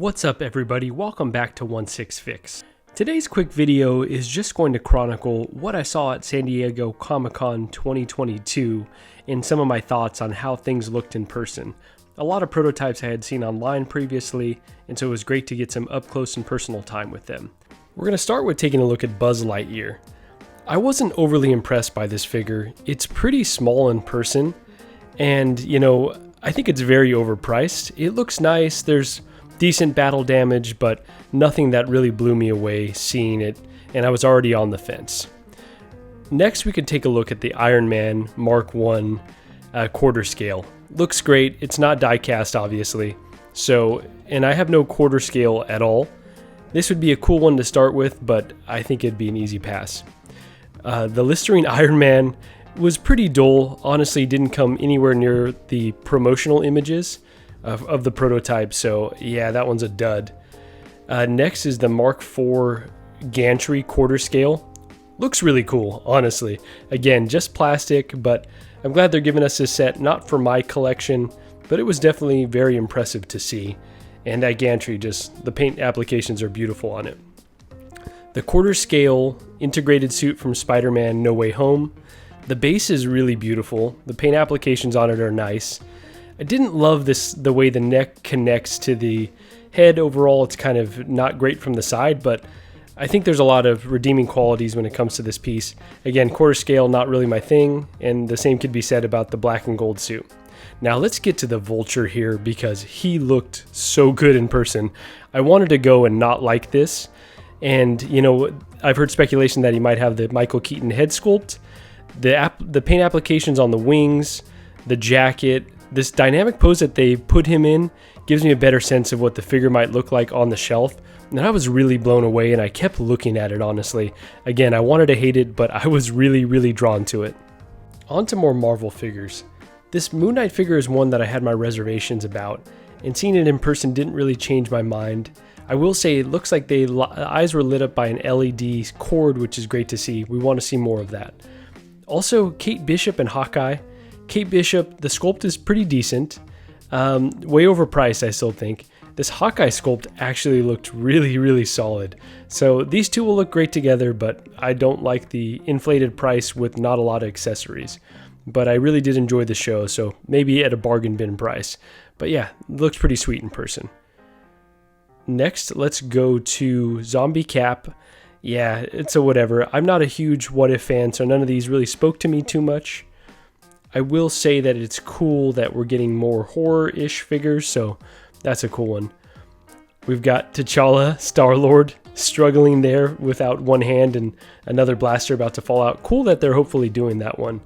What's up everybody, welcome back to 16 Fix. Today's quick video is just going to chronicle what I saw at San Diego Comic-Con 2022 and some of my thoughts on how things looked in person. A lot of prototypes I had seen online previously, and so it was great to get some up close and personal time with them. We're going to start with taking a look at Buzz Lightyear. I wasn't overly impressed by this figure. It's pretty small in person, and I think it's very overpriced. It looks nice, there's decent battle damage, but nothing that really blew me away seeing it, and I was already on the fence. Next, we could take a look at the Iron Man Mark 1 quarter scale. Looks great. It's not die cast, obviously, and I have no quarter scale at all. This would be a cool one to start with, but I think it'd be an easy pass. The Listerine Iron Man was pretty dull. Honestly, didn't come anywhere near the promotional images of the prototype, so yeah, that one's a dud. Next is the Mark IV Gantry quarter scale. Looks really cool, honestly. Again, just plastic, but I'm glad they're giving us this set, not for my collection, but it was definitely very impressive to see. And that Gantry, just the paint applications are beautiful on it. The quarter scale integrated suit from Spider-Man No Way Home. The base is really beautiful. The paint applications on it are nice. I didn't love the way the neck connects to the head. Overall, it's kind of not great from the side, but I think there's a lot of redeeming qualities when it comes to this piece. Again, quarter scale, not really my thing, and the same could be said about the black and gold suit. Now let's get to the Vulture here, because he looked so good in person. I wanted to go and not like this, and I've heard speculation that he might have the Michael Keaton head sculpt, the paint applications on the wings, the jacket. This dynamic pose that they put him in gives me a better sense of what the figure might look like on the shelf. And I was really blown away, and I kept looking at it, honestly. Again, I wanted to hate it, but I was really drawn to it. On to more Marvel figures. This Moon Knight figure is one that I had my reservations about, and seeing it in person didn't really change my mind. I will say it looks like the eyes were lit up by an LED cord, which is great to see. We want to see more of that. Also, Kate Bishop and Hawkeye. Kate Bishop, the sculpt is pretty decent. Way overpriced, I still think. This Hawkeye sculpt actually looked really solid. So these two will look great together, but I don't like the inflated price with not a lot of accessories. But I really did enjoy the show, so maybe at a bargain bin price. But yeah, it looks pretty sweet in person. Next, let's go to Zombie Cap. Yeah, it's a whatever. I'm not a huge What If fan, so none of these really spoke to me too much. I will say that it's cool that we're getting more horror-ish figures, so that's a cool one. We've got Challa Star-Lord struggling there without one hand and another blaster about to fall out. Cool that they're hopefully doing that one.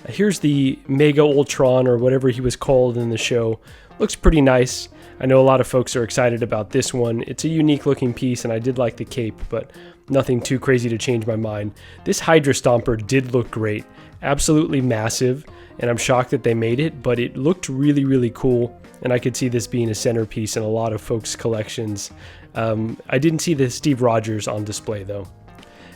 Here's the Mega Ultron, or whatever he was called in the show. Looks pretty nice. I know a lot of folks are excited about this one. It's a unique looking piece, and I did like the cape, but nothing too crazy to change my mind. This Hydra Stomper did look great. Absolutely massive, and I'm shocked that they made it, but it looked really cool, and I could see this being a centerpiece in a lot of folks' collections. I didn't see the Steve Rogers on display, though.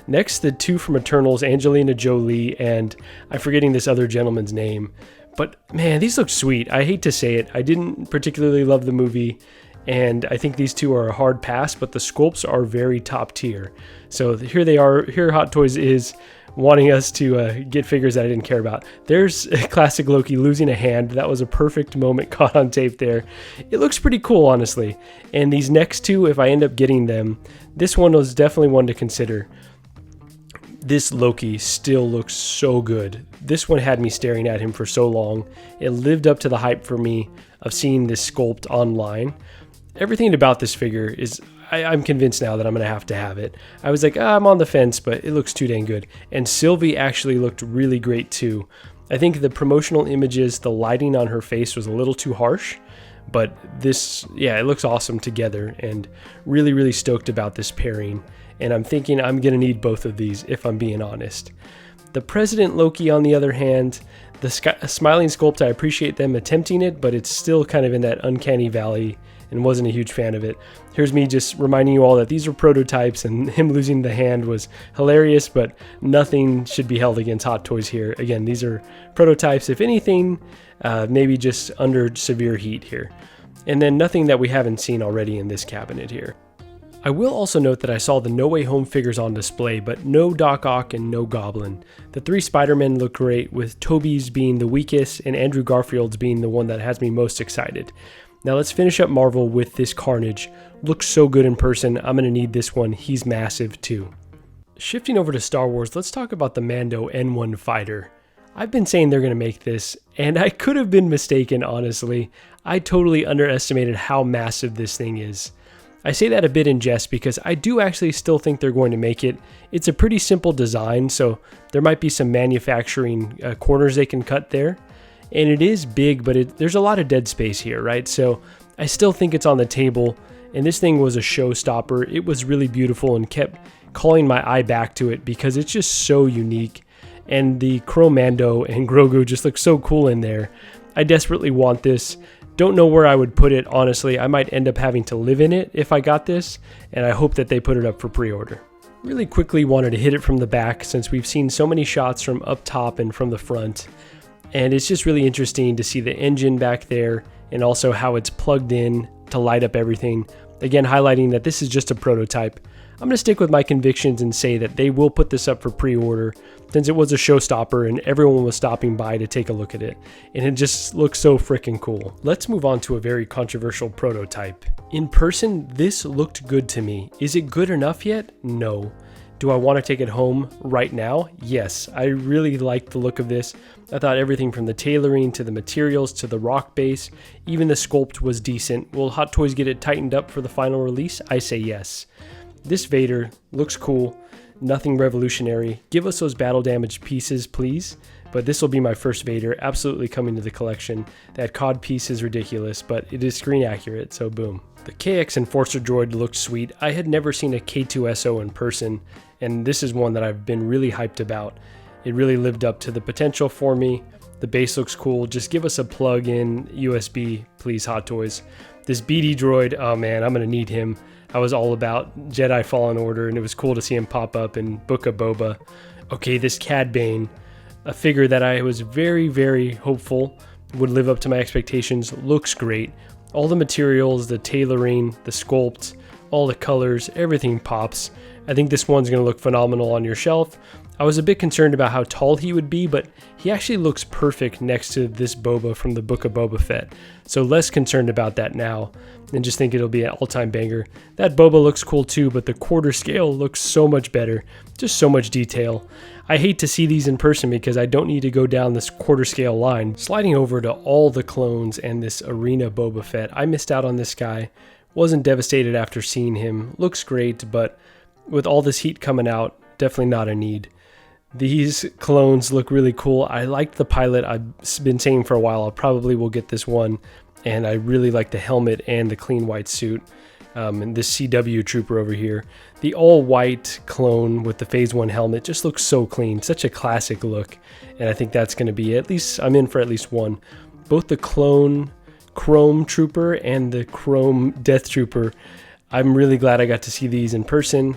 Next, the two from Eternals, Angelina Jolie, and I'm forgetting this other gentleman's name. But man, these look sweet. I hate to say it. I didn't particularly love the movie, and I think these two are a hard pass, but the sculpts are very top tier. So here they are. Here Hot Toys is wanting us to get figures that I didn't care about. There's classic Loki losing a hand. That was a perfect moment caught on tape there. It looks pretty cool, honestly. And these next two, if I end up getting them, this one was definitely one to consider. This Loki still looks so good. This one had me staring at him for so long. It lived up to the hype for me of seeing this sculpt online. Everything about this figure is, I'm convinced now that I'm going to have it. I was like, I'm on the fence, but it looks too dang good. And Sylvie actually looked really great too. I think the promotional images, the lighting on her face was a little too harsh, but this, yeah, it looks awesome together, and really stoked about this pairing. And I'm thinking I'm going to need both of these, if I'm being honest. The President Loki, on the other hand, the smiling sculpt, I appreciate them attempting it, but it's still kind of in that uncanny valley, and wasn't a huge fan of it. Here's me just reminding you all that these are prototypes, and him losing the hand was hilarious, but nothing should be held against Hot Toys here. Again, these are prototypes. If anything, maybe just under severe heat here. and then nothing that we haven't seen already in this cabinet here. I will also note that I saw the No Way Home figures on display, but no Doc Ock and no Goblin. The 3 Spider-Men look great, with Tobey's being the weakest and Andrew Garfield's being the one that has me most excited. Now let's finish up Marvel with this Carnage. Looks so good in person, I'm going to need this one, he's massive too. Shifting over to Star Wars, let's talk about the Mando N1 Fighter. I've been saying they're going to make this, and I could have been mistaken, honestly. I totally underestimated how massive this thing is. I say that a bit in jest because I do actually still think they're going to make it. It's a pretty simple design, so there might be some manufacturing corners they can cut there. And it is big, but there's a lot of dead space here, right? So I still think it's on the table, and this thing was a showstopper. It was really beautiful and kept calling my eye back to it because it's just so unique. And the Chrome Mando and Grogu just look so cool in there. I desperately want this. Don't know where I would put it, honestly. I might end up having to live in it if I got this, and I hope that they put it up for pre-order. Really quickly wanted to hit it from the back since we've seen so many shots from up top and from the front. And it's just really interesting to see the engine back there and also how it's plugged in to light up everything. Again, highlighting that this is just a prototype. I'm going to stick with my convictions and say that they will put this up for pre-order since it was a showstopper and everyone was stopping by to take a look at it. And it just looks so freaking cool. Let's move on to a very controversial prototype. In person, this looked good to me. Is it good enough yet? No. Do I want to take it home right now? Yes. I really liked the look of this. I thought everything from the tailoring to the materials to the rock base, even the sculpt was decent. Will Hot Toys get it tightened up for the final release? I say yes. This Vader looks cool, nothing revolutionary. Give us those battle damage pieces, please. But this will be my first Vader, absolutely coming to the collection. That COD piece is ridiculous, but it is screen accurate, so boom. The KX Enforcer Droid looked sweet. I had never seen a K2SO in person, and this is one that I've been really hyped about. It really lived up to the potential for me. The base looks cool. Just give us a plug-in USB, please, Hot Toys. This BD Droid, oh man, I'm going to need him. I was all about Jedi Fallen Order, and it was cool to see him pop up in Book of Boba. Okay, this Cad Bane, a figure that I was very, very hopeful would live up to my expectations, looks great. All the materials, the tailoring, the sculpt, all the colors, everything pops. I think this one's going to look phenomenal on your shelf. I was a bit concerned about how tall he would be, but he actually looks perfect next to this Boba from the Book of Boba Fett. So less concerned about that now, and just think it'll be an all-time banger. That Boba looks cool too, but the quarter scale looks so much better. Just so much detail. I hate to see these in person because I don't need to go down this quarter scale line. Sliding over to all the clones and this Arena Boba Fett, I missed out on this guy. Wasn't devastated after seeing him. Looks great, but with all this heat coming out, definitely not a need. These clones look really cool. I liked the pilot. I've been saying for a while I probably will get this one, and I really like the helmet and the clean white suit. And this CW Trooper over here. The all-white clone with the Phase 1 helmet just looks so clean. Such a classic look, and I think that's going to be at least, I'm in for at least one. Both the clone Chrome Trooper and the Chrome Death Trooper. I'm really glad I got to see these in person.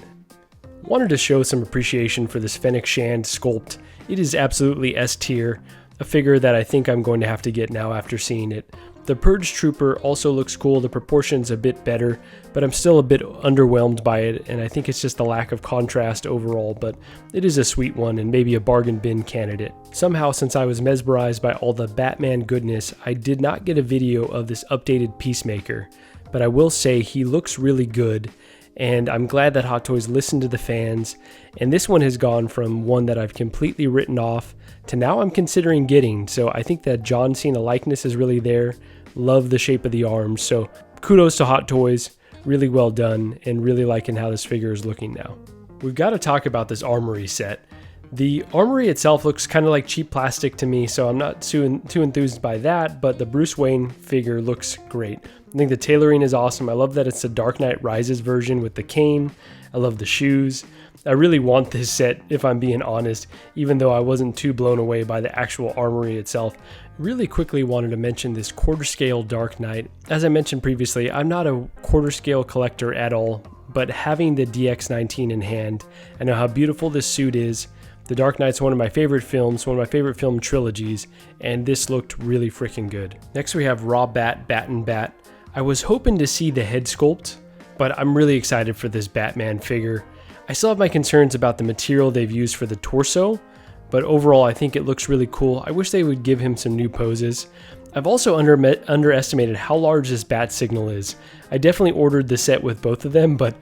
Wanted to show some appreciation for this Fennec Shand sculpt. It is absolutely S tier, a figure that I think I'm going to have to get now after seeing it. The Purge Trooper also looks cool, the proportion's a bit better, but I'm still a bit underwhelmed by it, and I think it's just the lack of contrast overall, but it is a sweet one and maybe a bargain bin candidate. Somehow, since I was mesmerized by all the Batman goodness, I did not get a video of this updated Peacemaker, but I will say he looks really good. And I'm glad that Hot Toys listened to the fans, and this one has gone from one that I've completely written off to now I'm considering getting. So I think that John Cena likeness is really there. Love the shape of the arms, so kudos to Hot Toys. Really well done, and really liking how this figure is looking now. We've got to talk about this Armory set. The Armory itself looks kind of like cheap plastic to me, so I'm not too enthused by that, but the Bruce Wayne figure looks great. I think the tailoring is awesome. I love that it's the Dark Knight Rises version with the cane. I love the shoes. I really want this set, if I'm being honest, even though I wasn't too blown away by the actual Armory itself. Really quickly wanted to mention this quarter scale Dark Knight. As I mentioned previously, I'm not a quarter scale collector at all, but having the DX19 in hand, I know how beautiful this suit is. The Dark Knight's one of my favorite films, one of my favorite film trilogies, and this looked really freaking good. Next we have Raw Bat, Bat and Bat. I was hoping to see the head sculpt, but I'm really excited for this Batman figure. I still have my concerns about the material they've used for the torso, but overall I think it looks really cool. I wish they would give him some new poses. I've also underestimated how large this bat signal is. I definitely ordered the set with both of them, but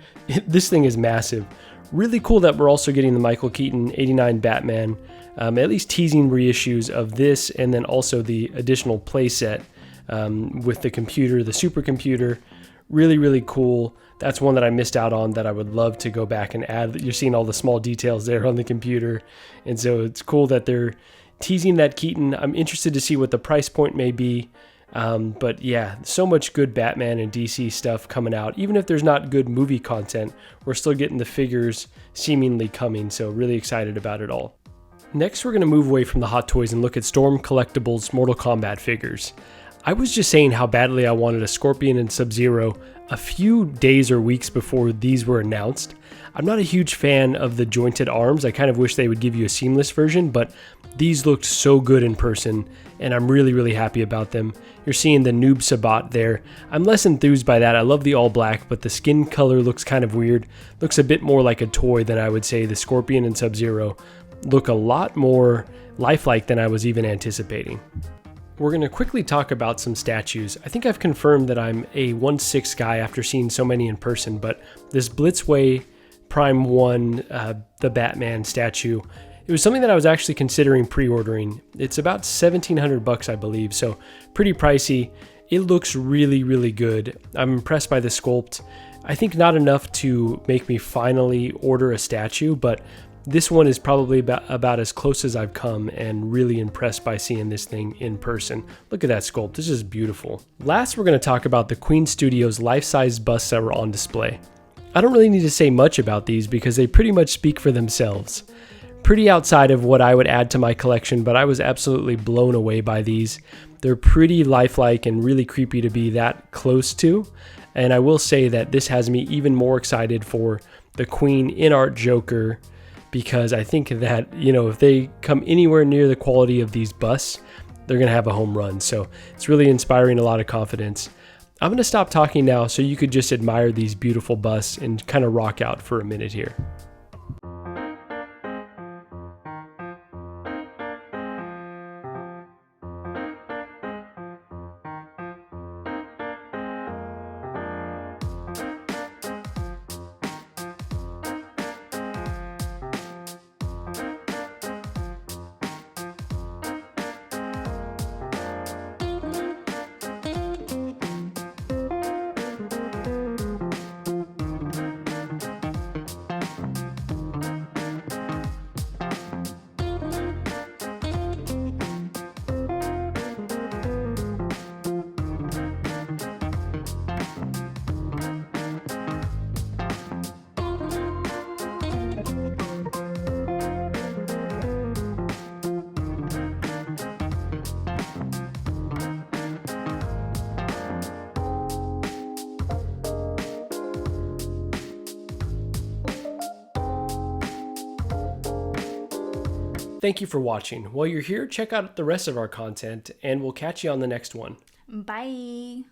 this thing is massive. Really cool that we're also getting the Michael Keaton 89 Batman, at least teasing reissues of this, and then also the additional playset with the computer, the supercomputer. Really, really cool. That's one that I missed out on that I would love to go back and add. You're seeing all the small details there on the computer. And so it's cool that they're teasing that Keaton. I'm interested to see what the price point may be. But yeah, so much good Batman and DC stuff coming out. Even if there's not good movie content, we're still getting the figures seemingly coming. So really excited about it all. Next, we're going to move away from the Hot Toys and look at Storm Collectibles Mortal Kombat figures. I was just saying how badly I wanted a Scorpion and Sub-Zero a few days or weeks before these were announced. I'm not a huge fan of the jointed arms. I kind of wish they would give you a seamless version, but these looked so good in person, and I'm really, really happy about them. You're seeing the Noob Sabat there. I'm less enthused by that. I love the all black, but the skin color looks kind of weird. Looks a bit more like a toy than I would say the Scorpion and Sub-Zero. Look a lot more lifelike than I was even anticipating. We're going to quickly talk about some statues. I think I've confirmed that I'm a 1/6 guy after seeing so many in person, but this Blitzway Prime 1, the Batman statue, it was something that I was actually considering pre-ordering. It's about $1,700 I believe, so pretty pricey. It looks really, really good. I'm impressed by the sculpt. I think not enough to make me finally order a statue, but this one is probably about as close as I've come, and really impressed by seeing this thing in person. Look at that sculpt, this is beautiful. Last, we're going to talk about the Queen Studios life-size busts that were on display. I don't really need to say much about these because they pretty much speak for themselves. Pretty outside of what I would add to my collection, but I was absolutely blown away by these. They're pretty lifelike and really creepy to be that close to, and I will say that this has me even more excited for the Queen in-art Joker, because I think that, if they come anywhere near the quality of these busts, they're going to have a home run. So it's really inspiring a lot of confidence. I'm going to stop talking now so you could just admire these beautiful busts and kind of rock out for a minute here. Thank you for watching. While you're here, check out the rest of our content, and we'll catch you on the next one. Bye.